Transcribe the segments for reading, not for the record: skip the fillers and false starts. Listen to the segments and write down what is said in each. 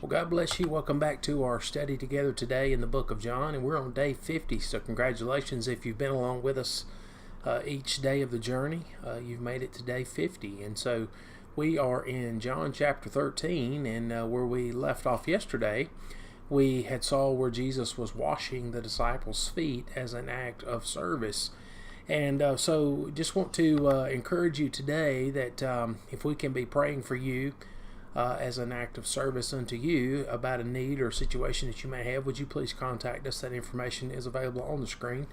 Well, God bless you. Welcome back to our study together today in the book of John, and we're on day 50. So congratulations if you've been along with us each day of the journey. You've made it to day 50. And so we are in John chapter 13, and where we left off yesterday, we had saw where Jesus was washing the disciples' feet as an act of service. And so just want to encourage you today that if we can be praying for you as an act of service unto you about a need or situation that you may have, would you please contact us? That information is available on the screen,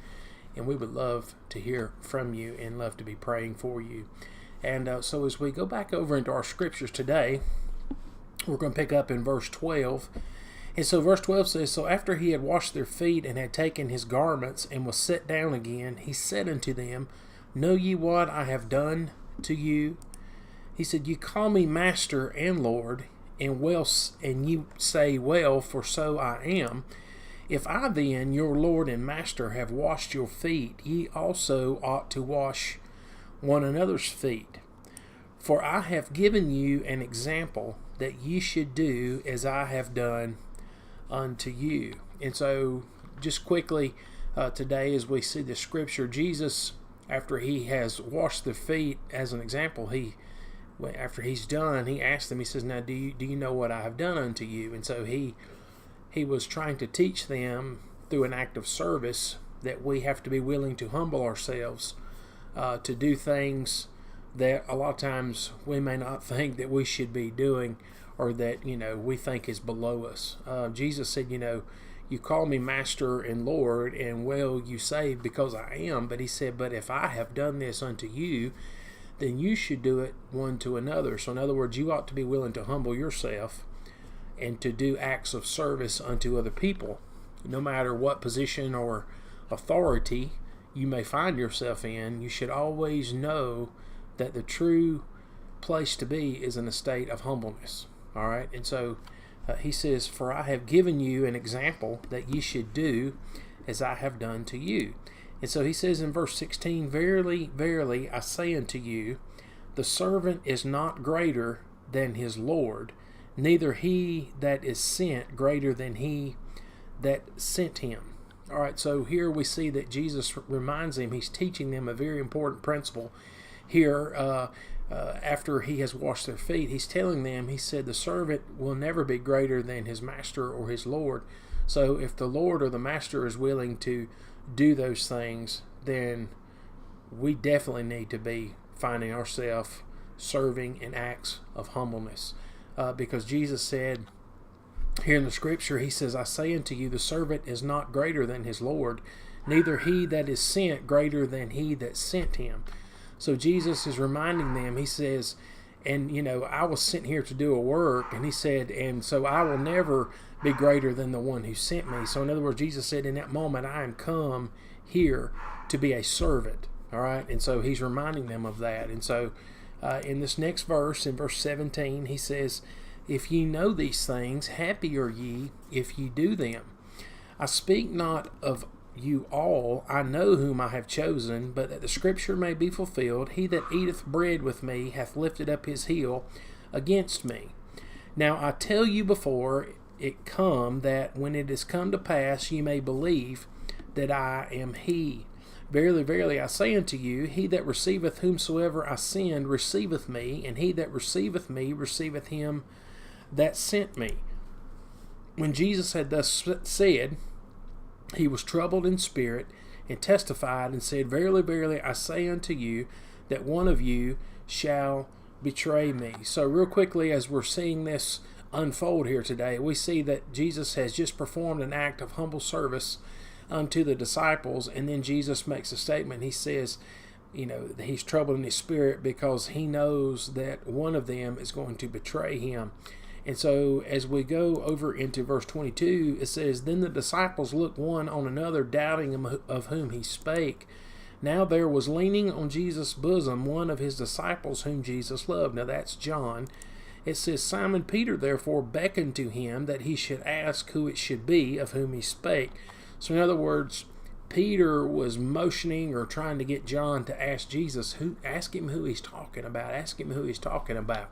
and we would love to hear from you and love to be praying for you. And so as we go back over into our scriptures today, we're going to pick up in verse 12. And so verse 12 says, "So after he had washed their feet and had taken his garments and was set down again, he said unto them, Know ye what I have done to you? He said, You call me Master and Lord, and ye say, Well, for so I am. If I then, your Lord and Master, have washed your feet, ye also ought to wash one another's feet. For I have given you an example that ye should do as I have done unto you." And so just quickly today, as we see the scripture, Jesus, after he has washed their feet as an example, after he's done, he asked them, he says, "Now do you know what I have done unto you?" And so he was trying to teach them through an act of service that we have to be willing to humble ourselves to do things that a lot of times we may not think that we should be doing, or that we think is below us. Jesus said, "You call me Master and Lord, and well, you say because I am." But he said, "But if I have done this unto you, then you should do it one to another." So in other words, you ought to be willing to humble yourself and to do acts of service unto other people, no matter what position or authority you may find yourself in. You should always know that the true place to be is in a state of humbleness. All right, and so he says, "For I have given you an example that ye should do as I have done to you." And so he says in verse 16, "Verily, verily, I say unto you, the servant is not greater than his Lord, neither he that is sent greater than he that sent him." All right, so here we see that Jesus reminds them, he's teaching them a very important principle here. After he has washed their feet, he's telling them, he said, the servant will never be greater than his master or his Lord. So if the Lord or the master is willing to do those things, then we definitely need to be finding ourselves serving in acts of humbleness. Because Jesus said here in the scripture, he says, "I say unto you, the servant is not greater than his Lord, neither he that is sent greater than he that sent him." So Jesus is reminding them, he says, and I was sent here to do a work, and he said, and so I will never be greater than the one who sent me. So in other words, Jesus said, in that moment, I am come here to be a servant. All right, and so he's reminding them of that. And so in this next verse, in verse 17, he says, "If ye know these things, happy are ye if ye do them. I speak not of you all, I know whom I have chosen, but that the scripture may be fulfilled, he that eateth bread with me hath lifted up his heel against me. Now I tell you before it come, that when it is come to pass, ye may believe that I am he. Verily, verily, I say unto you, he that receiveth whomsoever I send receiveth me, and he that receiveth me receiveth him that sent me." When Jesus had thus said, he was troubled in spirit, and testified and said, "Verily, verily, I say unto you, that one of you shall betray me." So real quickly, as we're seeing this unfold here today, we see that Jesus has just performed an act of humble service unto the disciples, and then Jesus makes a statement. He says, he's troubled in his spirit because he knows that one of them is going to betray him. And so as we go over into verse 22, it says, "Then the disciples looked one on another, doubting of whom he spake. Now there was leaning on Jesus' bosom one of his disciples whom Jesus loved." Now that's John. It says, "Simon Peter therefore beckoned to him that he should ask who it should be of whom he spake." So in other words, Peter was motioning or trying to get John to ask Jesus, ask him who he's talking about.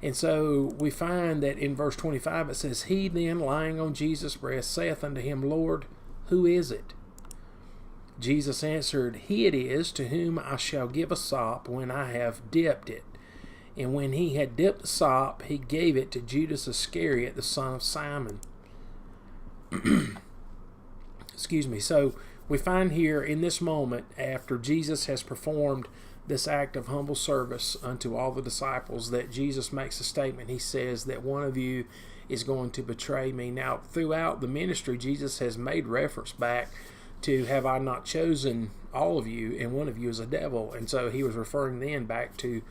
And so we find that in verse 25 it says, He then, lying on Jesus' breast, saith unto him, Lord, who is it? Jesus answered, He it is to whom I shall give a sop when I have dipped it. And when he had dipped the sop, he gave it to Judas Iscariot, the son of Simon. Excuse me. So we find here in this moment, after Jesus has performed this act of humble service unto all the disciples, that Jesus makes a statement. He says that one of you is going to betray me. Now, throughout the ministry, Jesus has made reference back to, have I not chosen all of you, and one of you is a devil. And so he was referring then back to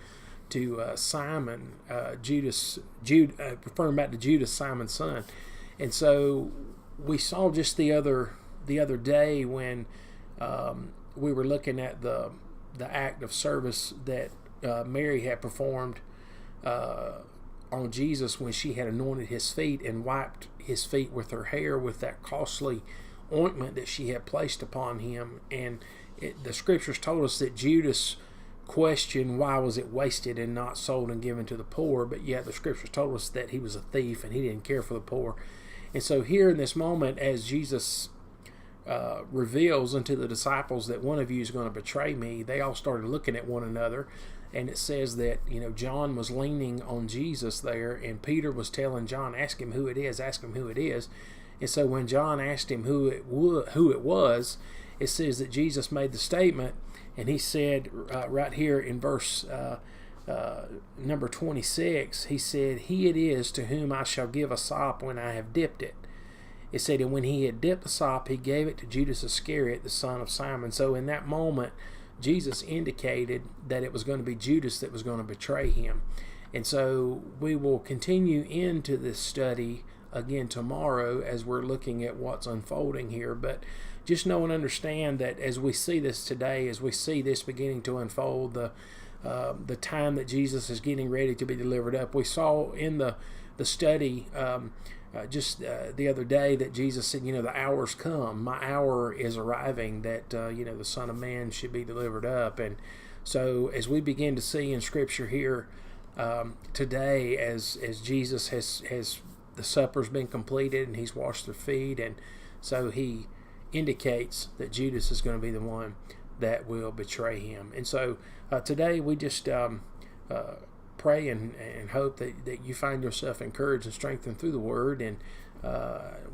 Simon, referring back to Judas, Simon's son. And so we saw just the other day when we were looking at the act of service that Mary had performed on Jesus when she had anointed his feet and wiped his feet with her hair with that costly ointment that she had placed upon him. And the scriptures told us that Judas questioned why was it wasted and not sold and given to the poor, but yet the scriptures told us that he was a thief and he didn't care for the poor. And so here in this moment, as Jesus reveals unto the disciples that one of you is going to betray me, they all started looking at one another. And it says that, John was leaning on Jesus there, and Peter was telling John, ask him who it is, ask him who it is. And so when John asked him who it was, it says that Jesus made the statement, and he said right here in verse number 26, he said, He it is to whom I shall give a sop when I have dipped it. It said, and when he had dipped the sop, he gave it to Judas Iscariot, the son of Simon. So in that moment, Jesus indicated that it was going to be Judas that was going to betray him. And so we will continue into this study again tomorrow as we're looking at what's unfolding here. But just know and understand that as we see this today, as we see this beginning to unfold, the time that Jesus is getting ready to be delivered up, we saw in the study just the other day that Jesus said, the hour's come, my hour is arriving, that the Son of Man should be delivered up. And so as we begin to see in Scripture here today, as Jesus has the supper's been completed and he's washed their feet, and so he indicates that Judas is going to be the one that will betray him. And so today we just pray and hope that you find yourself encouraged and strengthened through the Word, and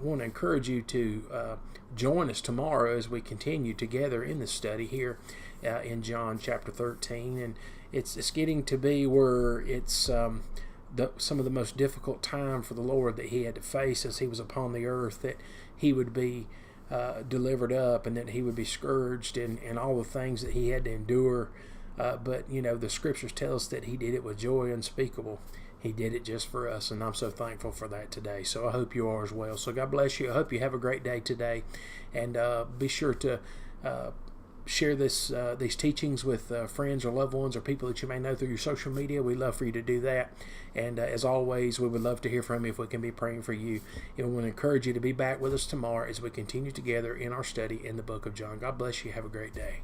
want to encourage you to join us tomorrow as we continue together in this study here in John chapter 13. And it's getting to be where it's some of the most difficult time for the Lord that he had to face as he was upon the earth, that he would be delivered up and that he would be scourged and all the things that he had to endure. But the scriptures tell us that he did it with joy unspeakable. He did it just for us, and I'm so thankful for that today. So I hope you are as well. So God bless you. I hope you have a great day today, and be sure to share these teachings with friends or loved ones or people that you may know through your social media. We'd love for you to do that. And as always, we would love to hear from you if we can be praying for you. And we want to encourage you to be back with us tomorrow as we continue together in our study in the book of John. God bless you. Have a great day.